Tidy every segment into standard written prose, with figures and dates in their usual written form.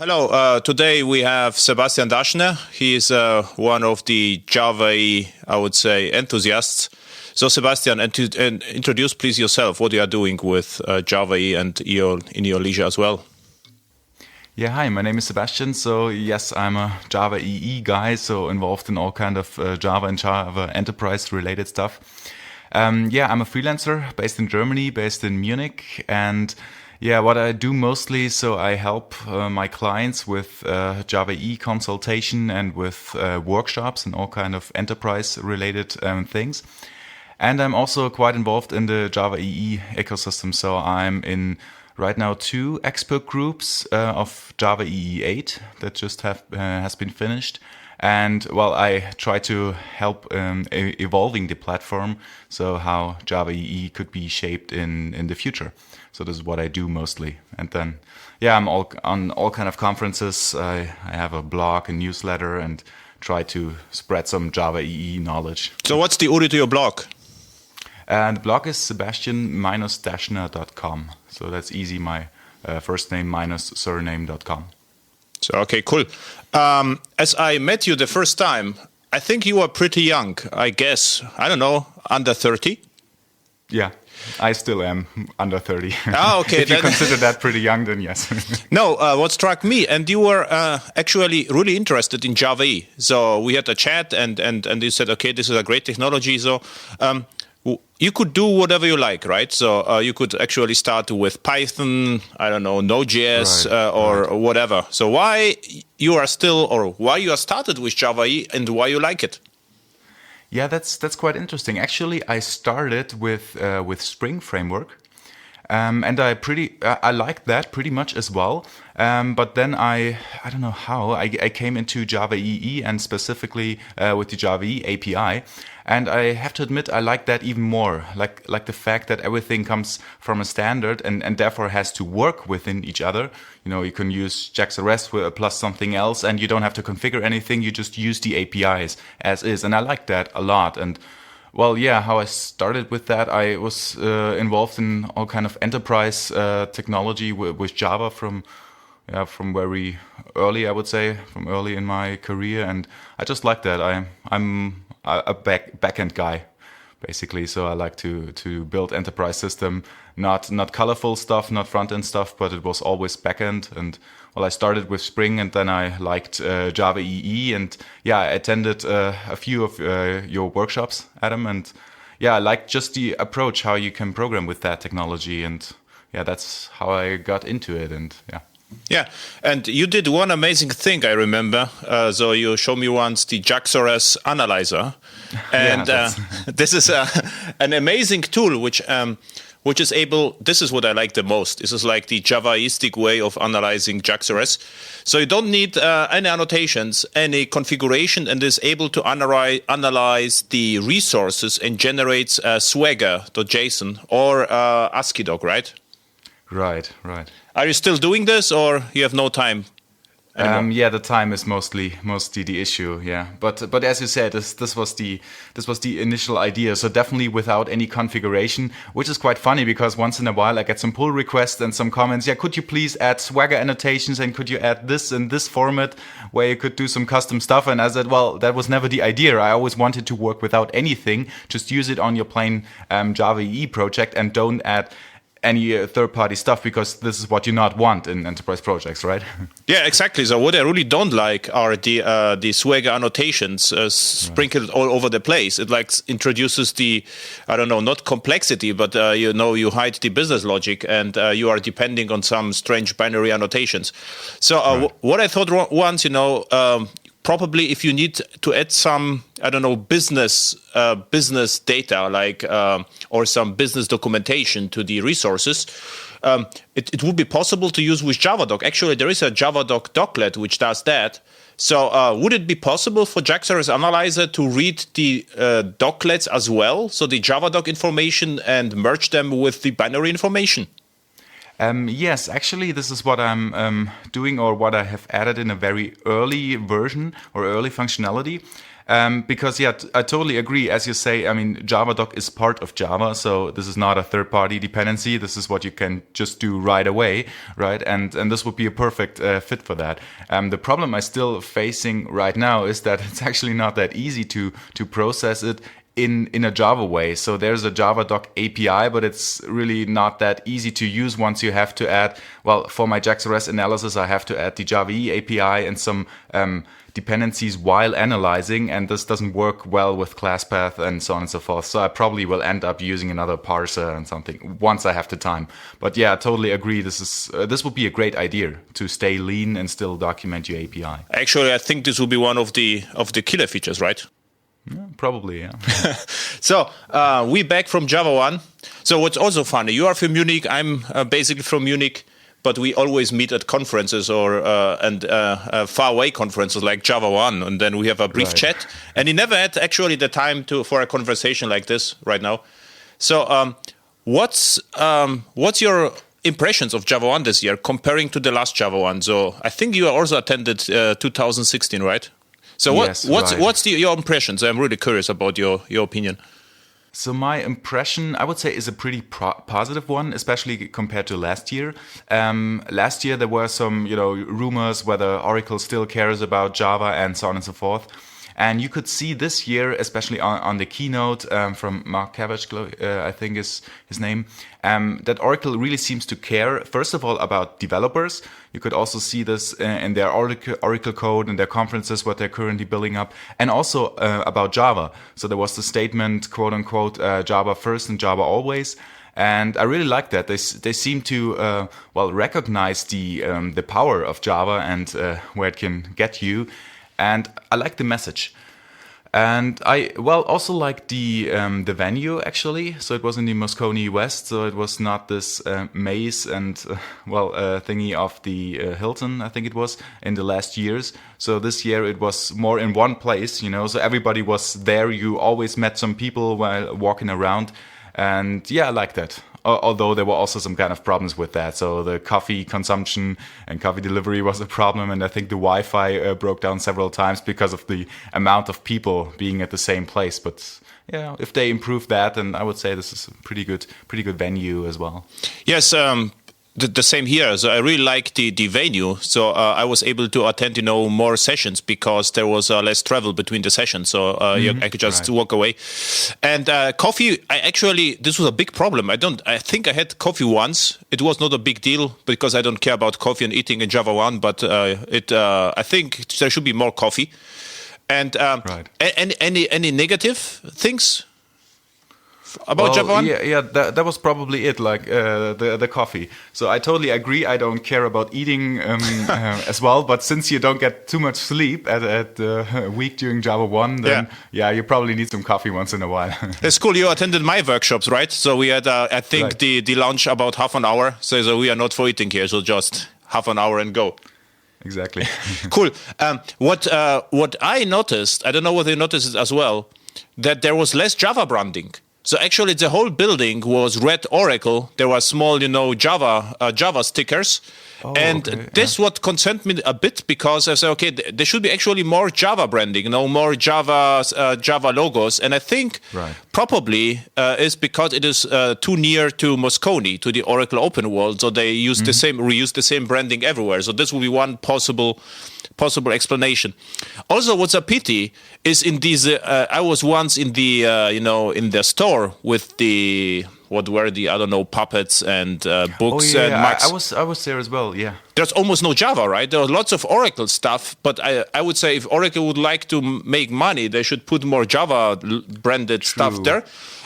Hello, today we have Sebastian Daschner. He is one of the Java EE, I would say, enthusiasts. So Sebastian, and introduce please yourself, what you are doing with Java EE and in your leisure as well. Yeah, hi, my name is Sebastian. So yes, I'm a Java EE guy, so involved in all kind of Java and Java enterprise related stuff. I'm a freelancer based in Germany, based in Munich, and yeah, what I do mostly, so I help my clients with Java EE consultation and with workshops and all kind of enterprise-related things. And I'm also quite involved in the Java EE ecosystem. So I'm in right now 2 expert groups of Java EE 8 that just has been finished. And well, I try to help evolving the platform, so how Java EE could be shaped in the future. So this is what I do mostly. And then, yeah, I'm on all kind of conferences. I have a blog, a newsletter, and try to spread some Java EE knowledge. So what's the URL to your blog? And the blog is Sebastian-Daschner.com. So that's easy, my first name minus surname.com. So, okay, cool. As I met you the first time, I think you were pretty young, I guess. I don't know, under 30? Yeah. I still am under 30. Oh, okay. If you consider that pretty young, then yes. No, what struck me, and you were actually really interested in Java EE. So we had a chat, and you said, okay, this is a great technology. So you could do whatever you like, right? So you could actually start with Python, I don't know, Node.js, or whatever. So why you are started with Java EE and why you like it? Yeah, that's quite interesting. Actually, I started with Spring framework, and I liked that pretty much as well. But then I don't know how I came into Java EE and specifically with the Java EE API, and I have to admit I like that even more. Like the fact that everything comes from a standard and therefore has to work within each other. You know, you can use JAX-RS plus something else, and you don't have to configure anything. You just use the APIs as is, and I like that a lot. And well, yeah, how I started with that, I was involved in all kind of enterprise technology with Java from very early, I would say, from early in my career, and I just like that. I'm a backend guy, basically, so I like to build enterprise system, not colorful stuff, not front end stuff, but it was always backend. And well, I started with Spring, and then I liked Java EE, and yeah, I attended a few of your workshops, Adam, and yeah, I liked just the approach how you can program with that technology, and yeah, that's how I got into it, and yeah. Yeah, and you did one amazing thing, I remember. So you showed me once the JAX-RS analyzer, and this is an amazing tool which is able. This is what I like the most. This is like the Javaistic way of analyzing JAX-RS. So you don't need any annotations, any configuration, and is able to analyze the resources and generates swagger.json or ASCII-doc, right? Right. Are you still doing this, or you have no time anymore? Yeah, the time is mostly the issue. Yeah, but as you said, this was the initial idea. So definitely without any configuration, which is quite funny because once in a while I get some pull requests and some comments. Yeah, could you please add Swagger annotations and could you add this in this format where you could do some custom stuff? And I said, well, that was never the idea. I always wanted to work without anything. Just use it on your plain Java EE project and don't add any third-party stuff, because this is what you not want in enterprise projects, right? Yeah, exactly. So what I really don't like are the Swagger annotations sprinkled all over the place. It like introduces the, I don't know, not complexity, but you hide the business logic, and you are depending on some strange binary annotations. So what I thought once, probably if you need to add some, I don't know, business data, like or some business documentation to the resources, it would be possible to use with JavaDoc. Actually, there is a JavaDoc doclet which does that. So would it be possible for JAX-RS Analyzer to read the doclets as well, so the JavaDoc information, and merge them with the binary information? Yes, actually, this is what I'm doing, or what I have added in a very early version or early functionality. Because I totally agree. As you say, I mean, JavaDoc is part of Java, so this is not a third-party dependency. This is what you can just do right away, right? And this would be a perfect fit for that. The problem I'm still facing right now is that it's actually not that easy to process it in a Java way. So there's a JavaDoc API, but it's really not that easy to use once you have to add, well, for my JAX-RS analysis, I have to add the Java EE API and some dependencies while analyzing, and this doesn't work well with ClassPath and so on and so forth. So I probably will end up using another parser and something once I have the time. But yeah, I totally agree. This would be a great idea to stay lean and still document your API. Actually, I think this will be one of the killer features, right? Yeah, probably, yeah. So we back from Java 1. So what's also funny, you are from Munich, I'm basically from Munich, but we always meet at conferences or far away conferences like Java 1, and then we have a brief chat. And he never had actually the time for a conversation like this right now. So what's your impressions of Java 1 this year comparing to the last Java 1? So I think you also attended 2016, right? So what's your impressions? I'm really curious about your opinion. So my impression, I would say, is a pretty positive one, especially compared to last year. Last year there were some, rumors whether Oracle still cares about Java and so on and so forth. And you could see this year, especially on the keynote from Mark Cabbage, I think is his name, that Oracle really seems to care, first of all, about developers. You could also see this in their Oracle code and their conferences, what they're currently building up, and also about Java. So there was the statement, quote unquote, Java first and Java always. And I really like that. They seem to recognize the power of Java and where it can get you. And I like the message. And I also like the venue, actually. So it was in the Moscone West, so it was not this maze and thingy of the Hilton, I think it was, in the last years. So this year it was more in one place, so everybody was there. You always met some people while walking around. And yeah, I like that. Although there were also some kind of problems with that. So the coffee consumption and coffee delivery was a problem. And I think the Wi-Fi broke down several times because of the amount of people being at the same place. But yeah, if they improve that, then I would say this is a pretty good venue as well. Yes, the same here. So I really like the venue. So I was able to attend, more sessions because there was less travel between the sessions. So I could just walk away. And coffee, this was a big problem. I think I had coffee once. It was not a big deal because I don't care about coffee and eating in Java 1, but I think there should be more coffee. And any negative things about Java 1? Yeah, that was probably it, like the coffee. So I totally agree. I don't care about eating as well, but since you don't get too much sleep at a week during Java 1, then you probably need some coffee once in a while. It's cool. You attended my workshops, right? So we had, I think, the lunch about half an hour. So we are not for eating here, so just half an hour and go. Exactly. Cool. What I noticed, I don't know whether you noticed it as well, that there was less Java branding. So actually, the whole building was red Oracle. There were small, Java stickers. This what concerned me a bit because I said, okay, there should be actually more Java branding, more Java logos. And I think probably is because it is too near to Moscone, to the Oracle Open World. So they use reuse the same branding everywhere. So this will be one possible explanation. Also, what's a pity is in these. I was once in the in the store with the puppets and books and Max. I was there as well. Yeah. There's almost no Java, right? There are lots of Oracle stuff, but I would say if Oracle would like to make money, they should put more Java branded stuff there.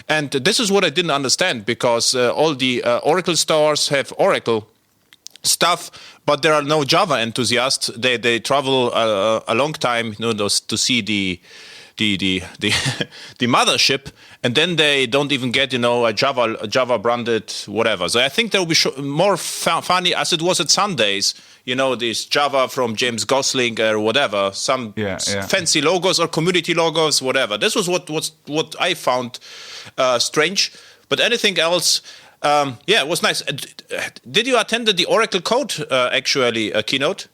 And this is what I didn't understand because all the Oracle stores have Oracle stuff, but there are no Java enthusiasts. They travel a long time, to see the mothership, and then they don't even get a Java branded whatever. So I think there will be more funny as it was at Sundays. This Java from James Gosling or whatever, some fancy logos or community logos, whatever. This was what I found strange. But anything else? It was nice. Did you attend the Oracle Code keynote?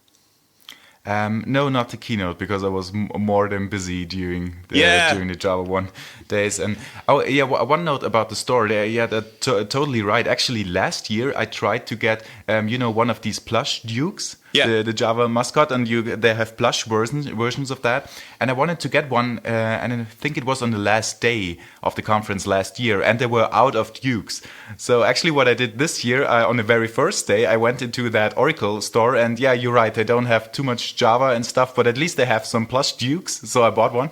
No, not the keynote, because I was more than busy during the Java 1 days. And one note about the store there. Yeah, that's totally right. Actually, last year I tried to get one of these plush Dukes. Yeah. The Java mascot, and they have plush versions of that. And I wanted to get one, and I think it was on the last day of the conference last year, and they were out of Dukes. So actually what I did this year, on the very first day, I went into that Oracle store, and yeah, you're right, they don't have too much Java and stuff, but at least they have some plush Dukes, so I bought one.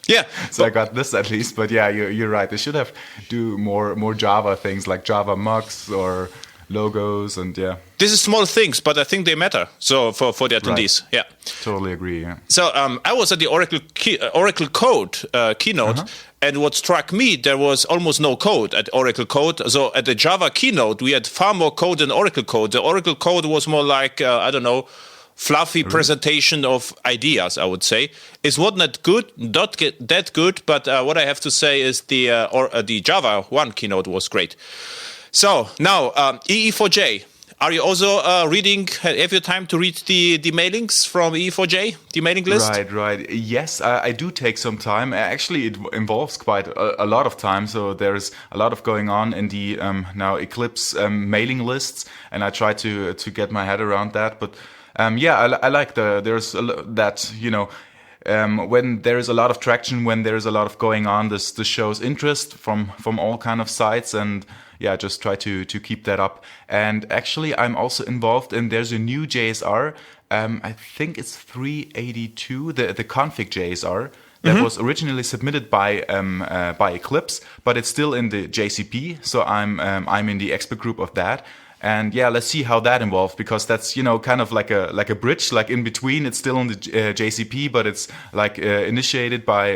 Yeah. So I got this at least, but yeah, you're right. They should have do more Java things like Java mugs or logos, and yeah. This is small things, but I think they matter. So for the attendees, right. Yeah. Totally agree. Yeah. So I was at the Oracle Code keynote, and what struck me, there was almost no code at Oracle Code. So at the Java keynote, we had far more code than Oracle Code. The Oracle Code was more like fluffy presentation of ideas, I would say. It's not that good, but what I have to say is the Java 1 keynote was great. So now, EE4J. Are you also reading? Have you time to read the mailings from EE4J, the mailing list? Right. Yes, I do take some time. Actually, it involves quite a lot of time. So there's a lot of going on in the now Eclipse mailing lists, and I try to get my head around that. But I like when there is a lot of traction, when there is a lot of going on, this shows interest from all kind of sides, and yeah, just try to keep that up. And actually, I'm also involved in, there's a new JSR, I think it's 382, the config JSR, that was originally submitted by Eclipse, but it's still in the JCP, so I'm in the expert group of that. And yeah, let's see how that evolves, because that's kind of like a bridge, like in between. It's still on the JCP, but it's like initiated by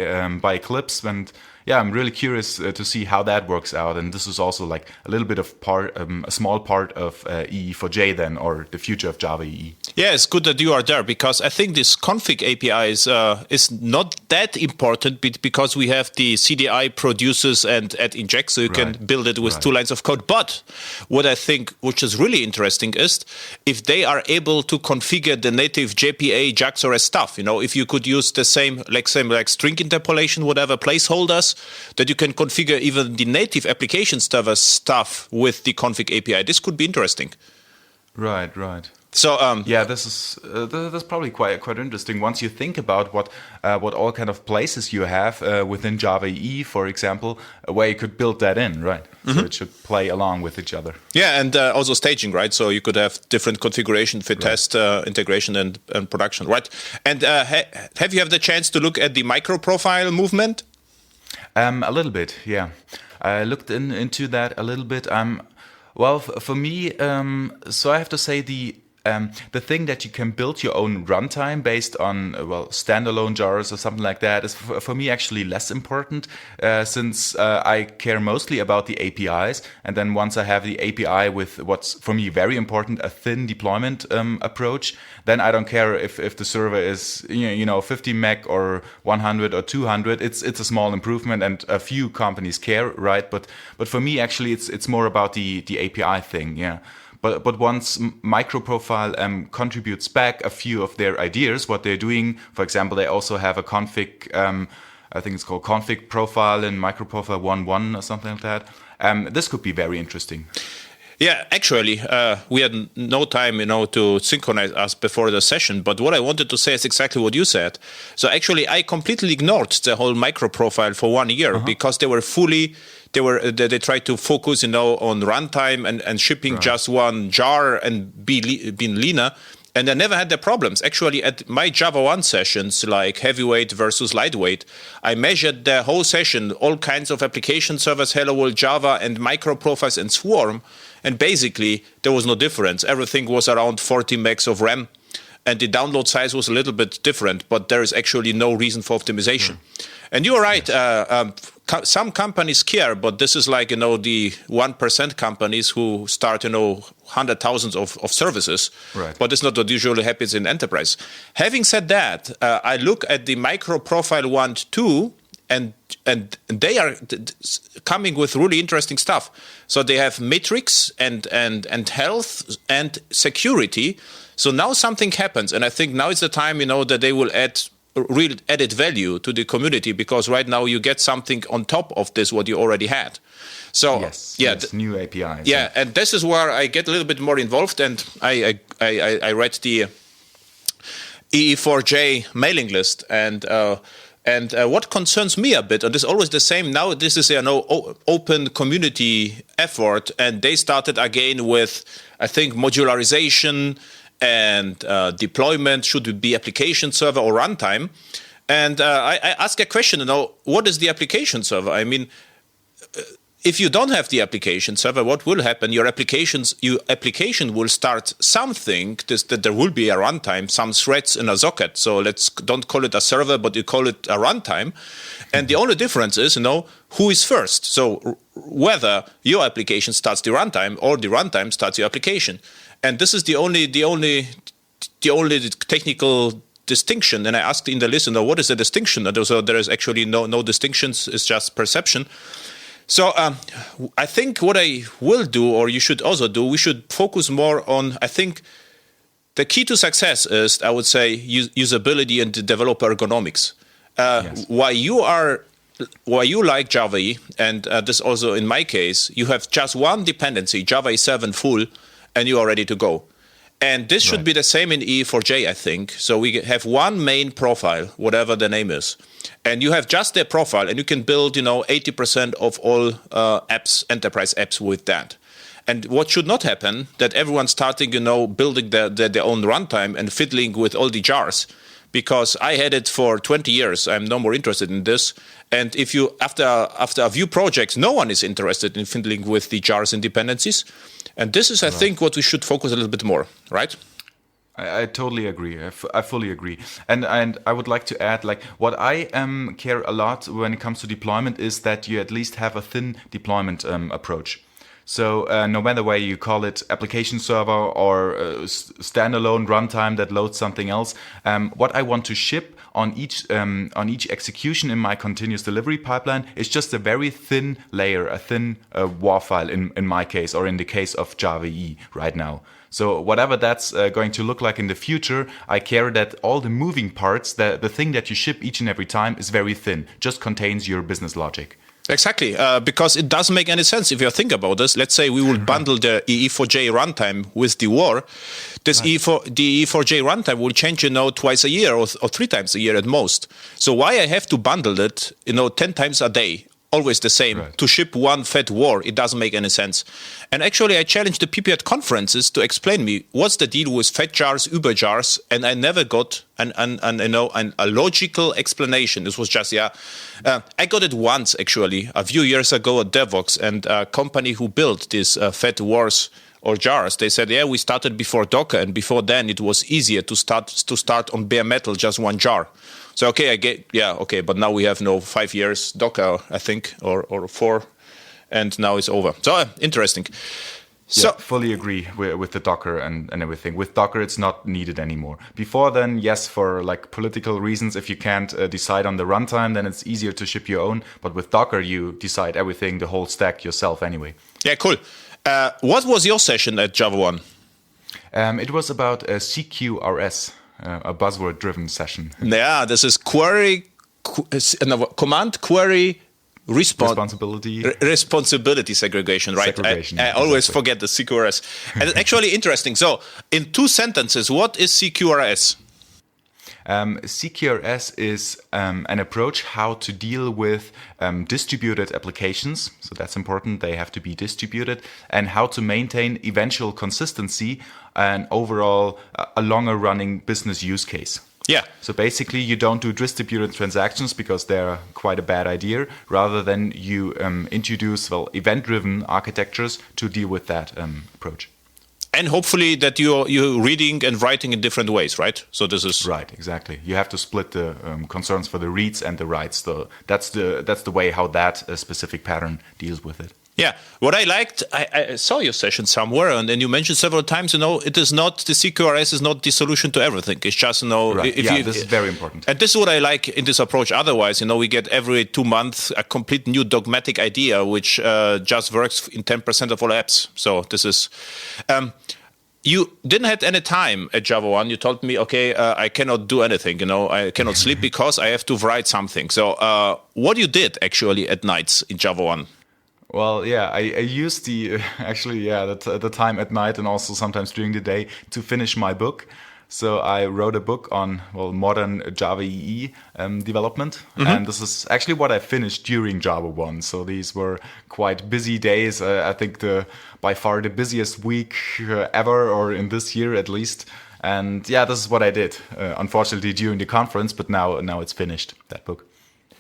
Eclipse. And yeah, I'm really curious to see how that works out. And this is also like a little bit of a small part of EE4J then, or the future of Java EE. Yeah, it's good that you are there, because I think this config API is not that important, because we have the CDI producers and at inject, so you can build it with 2 lines of code. But what I think, which is really interesting, is if they are able to configure the native JPA JAX-RS stuff. If you could use the same like string interpolation, whatever placeholders, that you can configure even the native application server stuff with the config API. This could be interesting. Right. So this is probably quite interesting once you think about what all kind of places you have within Java EE, for example, where you could build that in, right? So it should play along with each other. Yeah, and also staging, right? So you could have different configuration for test, integration, and production, right? And have you had the chance to look at the Microprofile movement? A little bit, yeah. I looked into that a little bit. Well, for me, so I have to say the thing that you can build your own runtime based on standalone jars or something like that is for me actually less important, since I care mostly about the APIs. And then once I have the API with what's for me very important, a thin deployment approach, then I don't care if the server is 50 meg or 100 or 200. It's a small improvement, and a few companies care, right? But for me actually it's more about the API thing, yeah. But once Microprofile contributes back a few of their ideas, what they're doing, for example, they also have a config, I think it's called config profile in Microprofile 1.1 or something like that. This could be very interesting. Yeah, actually, we had no time, to synchronize us before the session. But what I wanted to say is exactly what you said. So actually, I completely ignored the whole Microprofile for 1 year because they were they tried to focus, on runtime and shipping just one jar and being leaner. And I never had the problems. Actually, at my Java 1 sessions, like heavyweight versus lightweight, I measured the whole session, all kinds of application servers, Hello World, Java, and Microprofiles and Swarm. And basically, there was no difference. Everything was around 40 megs of RAM. And the download size was a little bit different, but there is actually no reason for optimization. And you're right. Some companies care, but this is like, the 1% companies who start, 100,000 of services. Right. But it's not what usually happens in enterprise. Having said that, I look at the Microprofile 1.2, and they are coming with really interesting stuff. So they have metrics and health and security. So now something happens, and I think now is the time, that they will add real added value to the community, because right now you get something on top of this what you already had. So yes, new APIs. Yeah, and this is where I get a little bit more involved, and I read the EE4J mailing list, and what concerns me a bit, and it's always the same now, this is open community effort, and they started again with, I think, modularization and deployment, should it be application server or runtime? And I ask a question, what is the application server? I mean, if you don't have the application server, what will happen? Your application will start something, that there will be a runtime, some threads in a socket. So don't call it a server, but you call it a runtime. And the only difference is, who is first. So whether your application starts the runtime or the runtime starts your application. And this is the only technical distinction. And I asked in the list, what is the distinction? So there is actually no distinctions. It's just perception. So I think what I will do, or you should also do, we should focus more on, I think the key to success is, I would say, usability and developer ergonomics. Yes. Why you like Java EE, and this also in my case, you have just one dependency, Java 7 full, and you are ready to go. And this should be the same in EE4J, I think. So we have one main profile, whatever the name is. And you have just their profile, and you can build, 80% of all apps, enterprise apps with that. And what should not happen, that everyone's starting, building their own runtime and fiddling with all the jars. Because I had it for 20 years. I'm no more interested in this. And if you, after a few projects, no one is interested in fiddling with the jars and dependencies. And this is, I think, what we should focus a little bit more, right? I totally agree. I fully agree. And I would like to add, what I care a lot when it comes to deployment is that you at least have a thin deployment approach. So no matter whether you call it application server or standalone runtime that loads something else, what I want to ship on each execution in my continuous delivery pipeline is just a very thin layer, a thin WAR file in my case, or in the case of Java EE right now. So whatever that's going to look like in the future, I care that all the moving parts, the thing that you ship each and every time is very thin, just contains your business logic. Exactly, because it doesn't make any sense if you think about this. Let's say we will bundle the EE4J runtime with the WAR. The EE4J runtime will change, twice a year or 3 times a year at most. So why I have to bundle it, 10 times a day, always the same, to ship one fat WAR? It doesn't make any sense. And actually, I challenged the people at conferences to explain me what's the deal with fat jars, Uber jars, and I never got a logical explanation. This was just, I got it once, actually, a few years ago at DevOps, and a company who built these fat wars or jars, they said, we started before Docker, and before then it was easier to start on bare metal, just one jar. So, but now we have 5 years Docker, I think, or 4, and now it's over. So, interesting. So fully agree with the Docker and everything. With Docker, it's not needed anymore. Before then, yes, for political reasons, if you can't decide on the runtime, then it's easier to ship your own. But with Docker, you decide everything, the whole stack yourself anyway. Yeah, cool. What was your session at Java 1? It was about CQRS, a buzzword-driven session. Yeah, this is command query responsibility segregation, right? Segregation, I always forget the CQRS. And it's actually interesting. So, in 2 sentences, what is CQRS? CQRS is an approach how to deal with distributed applications. So that's important. They have to be distributed, and how to maintain eventual consistency and overall a longer running business use case. Yeah. So basically, you don't do distributed transactions because they're quite a bad idea. Rather than you introduce event-driven architectures to deal with that approach. And hopefully that you're reading and writing in different ways, right? So this is right, exactly. You have to split the concerns for the reads and the writes. So that's the way how that specific pattern deals with it. Yeah, what I liked, I saw your session somewhere, and then you mentioned several times, it is not, the CQRS is not the solution to everything. It's just, right. This is very important. And this is what I like in this approach. Otherwise, we get every 2 months a complete new dogmatic idea, which just works in 10% of all apps. So this is... you didn't have any time at Java 1. You told me, okay, I cannot do anything. I cannot sleep because I have to write something. So what you did actually at nights in Java 1? Well, yeah, I used the the time at night and also sometimes during the day to finish my book. So I wrote a book on modern Java EE development, and this is actually what I finished during Java 1. So these were quite busy days. I think by far the busiest week ever, or in this year at least. And yeah, this is what I did. Unfortunately, during the conference, but now it's finished, that book.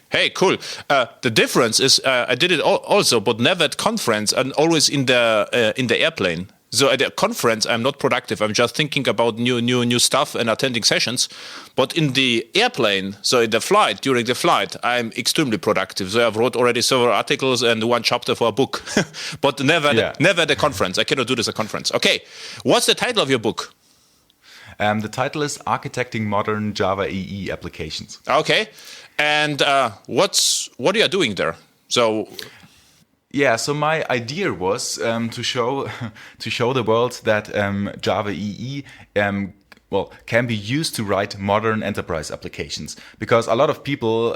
Hey, cool. The difference is I did it also, but never at conference and always in the airplane. So at a conference, I'm not productive. I'm just thinking about new stuff and attending sessions. But in the airplane, so in the flight, during the flight, I'm extremely productive. So I've wrote already several articles and one chapter for a book. But never at a conference. I cannot do this at a conference. Okay, what's the title of your book? The title is Architecting Modern Java EE Applications. Okay, and what are you doing there? So. Yeah, so my idea was to show the world that Java EE can be used to write modern enterprise applications, because a lot of people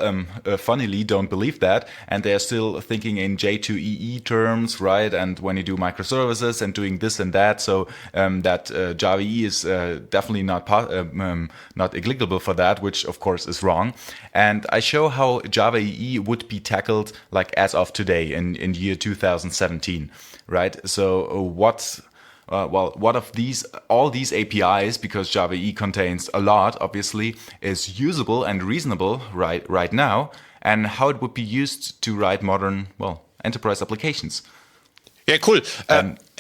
funnily don't believe that, and they are still thinking in J2EE terms, right? And when you do microservices and doing this and that, so that Java EE is definitely not applicable for that, which of course is wrong. And I show how Java EE would be tackled like as of today in year 2017, right? So what of all these APIs, because Java EE contains a lot, obviously, is usable and reasonable right now, and how it would be used to write modern, enterprise applications. Yeah, cool.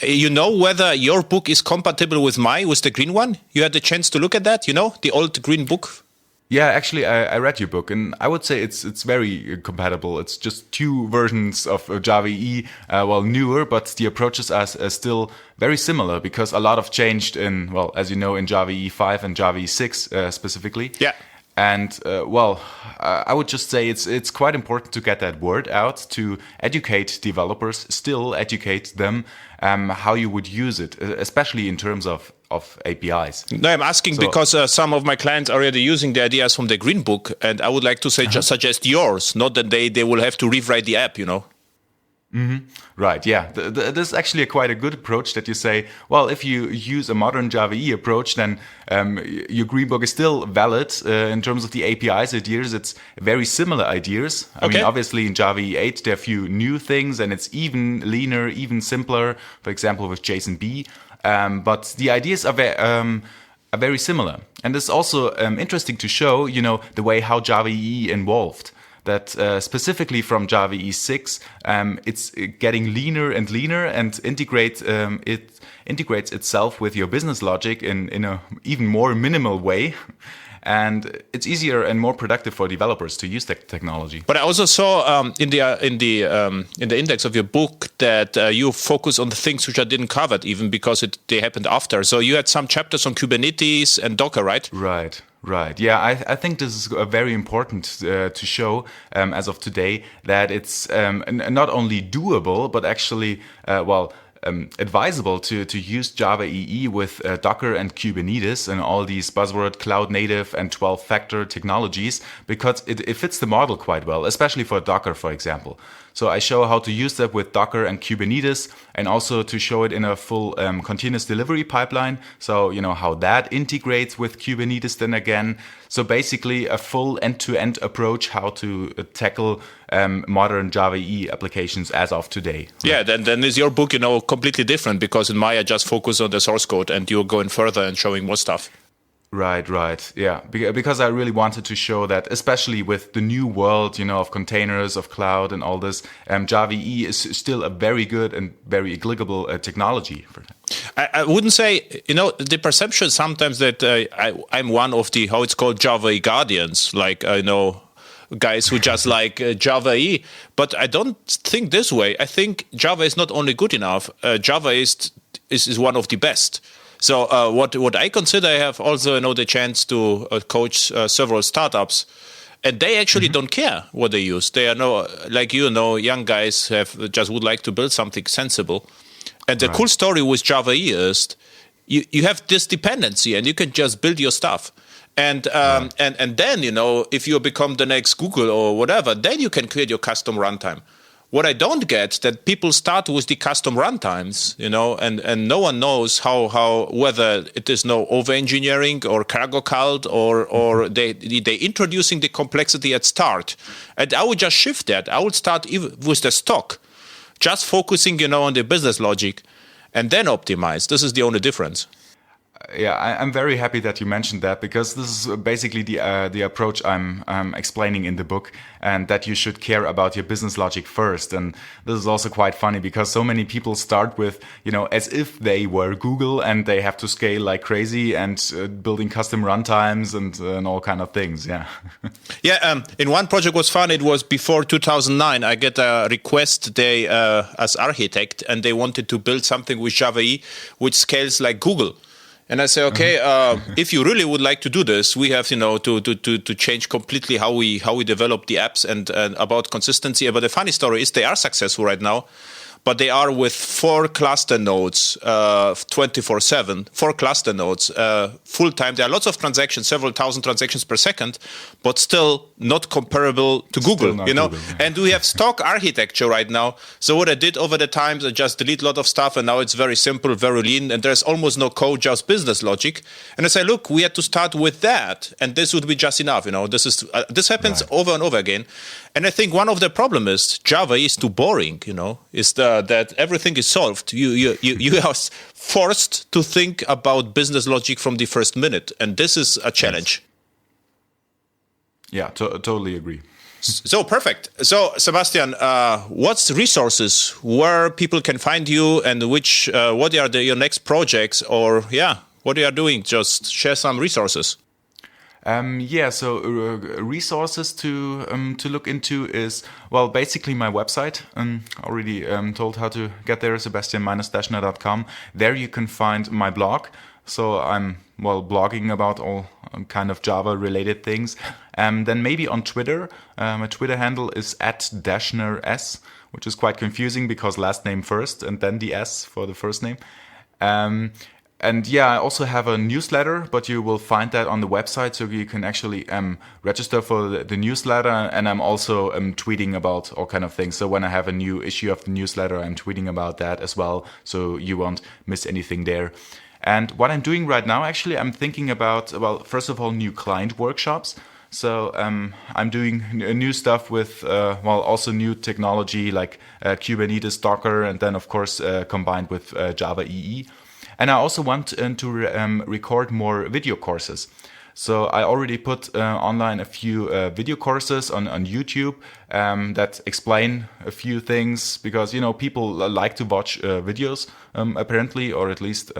You know whether your book is compatible with the green one? You had the chance to look at that, the old green book? Yeah, actually, I read your book, and I would say it's very compatible. It's just two versions of Java EE, newer, but the approaches are still very similar, because a lot have changed in, as you know, in Java EE 5 and Java EE 6 specifically. Yeah. And I would just say it's quite important to get that word out, to educate developers, still educate them how you would use it, especially in terms of APIs. No, I'm asking because some of my clients are already using the ideas from the Green Book, and I would like to say just suggest yours, not that they will have to rewrite the app, Mm-hmm. Right, yeah. This is actually quite a good approach, that you say, if you use a modern Java EE approach, then your Green Book is still valid in terms of the APIs ideas. It's very similar ideas. I mean, obviously in Java EE 8, there are a few new things, and it's even leaner, even simpler, for example, with JSON-B. But the ideas are very similar. And it's also interesting to show, the way how Java EE evolved. That specifically from Java EE 6, it's getting leaner and leaner, and it integrates itself with your business logic in a even more minimal way. And it's easier and more productive for developers to use that technology. But I also saw in the index of your book that you focus on the things which I didn't cover, even because they happened after. So you had some chapters on Kubernetes and Docker, right? Right. Yeah, I think this is very important to show as of today, that it's not only doable, but actually, advisable to use Java EE with Docker and Kubernetes and all these buzzword cloud native and 12-factor technologies, because it fits the model quite well, especially for Docker, for example. So I show how to use that with Docker and Kubernetes, and also to show it in a full continuous delivery pipeline. So, how that integrates with Kubernetes then again. So basically a full end-to-end approach how to tackle modern Java EE applications as of today. Yeah, then is your book, completely different, because in Maya just focus on the source code and you're going further and showing more stuff. Right. Yeah, because I really wanted to show that, especially with the new world, of containers, of cloud and all this, Java EE is still a very good and very applicable technology for that. I wouldn't say, the perception sometimes that I'm one of the, how it's called, Java EE guardians, like, guys who just like Java EE. But I don't think this way. I think Java is not only good enough, Java is one of the best. So what I consider, I have also the chance to coach several startups, and they actually don't care what they use. They are young guys would like to build something sensible. And the cool story with Java EE is you have this dependency, and you can just build your stuff. And and then, you know, if you become the next Google or whatever, then you can create your custom runtime. What I don't get that people start with the custom runtimes, you know, and no one knows how whether it is no over engineering or cargo cult or they introducing the complexity at start. And I would just shift that. I would start even with the stock, just focusing, you know, on the business logic, and then optimize. This is the only difference. Yeah, I'm very happy that you mentioned that, because this is basically the approach I'm explaining in the book, and that you should care about your business logic first. And this is also quite funny because so many people start with, you know, as if they were Google and they have to scale like crazy and building custom runtimes and all kind of things. Yeah. Yeah. In one project was fun. It was before 2009. I get a request as architect, and they wanted to build something with Java EE which scales like Google. And I say, okay, if you really would like to do this, we have, you know, to change completely how we develop the apps and about consistency. But the funny story is they are successful right now, but they are with 4 cluster nodes, 24/7, 4 cluster nodes, full time. There are lots of transactions, several thousand transactions per second, but still not comparable to Google, you know. Google. And we have stock architecture right now. So what I did over the times, I just delete a lot of stuff, and now it's very simple, very lean, and there's almost no code, just business logic. And I say, look, we had to start with that, and this would be just enough, you know. This happens over and over again. And I think one of the problem is Java is too boring, you know, is that everything is solved. You are forced to think about business logic from the first minute, and this is a challenge. Yeah, totally agree. So perfect. So Sebastian, what's resources where people can find you, and what are your next projects, or what you are doing? Just share some resources. So resources to look into is, well, basically my website. Already told how to get there, sebastian-daschner.com. There you can find my blog. So I'm, blogging about all kind of Java related things. Then maybe on Twitter, my Twitter handle is @Daschner-S, which is quite confusing because last name first and then the S for the first name. And I also have a newsletter, but you will find that on the website, so you can actually register for the newsletter. And I'm also tweeting about all kind of things. So when I have a new issue of the newsletter, I'm tweeting about that as well, so you won't miss anything there. And what I'm doing right now, actually, I'm thinking about, first of all, new client workshops. So I'm doing new stuff with, also new technology like Kubernetes, Docker, and then, of course, combined with Java EE. And I also want to record more video courses. So I already put online a few video courses on YouTube that explain a few things, because, you know, people like to watch videos, apparently, or at least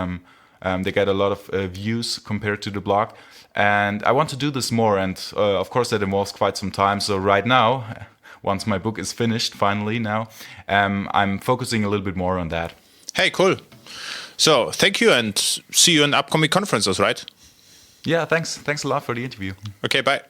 they get a lot of views compared to the blog. And I want to do this more. And of course, that involves quite some time. So right now, once my book is finished, finally now, I'm focusing a little bit more on that. Hey, cool. So thank you, and see you in upcoming conferences, right? Yeah, thanks. Thanks a lot for the interview. Okay, bye.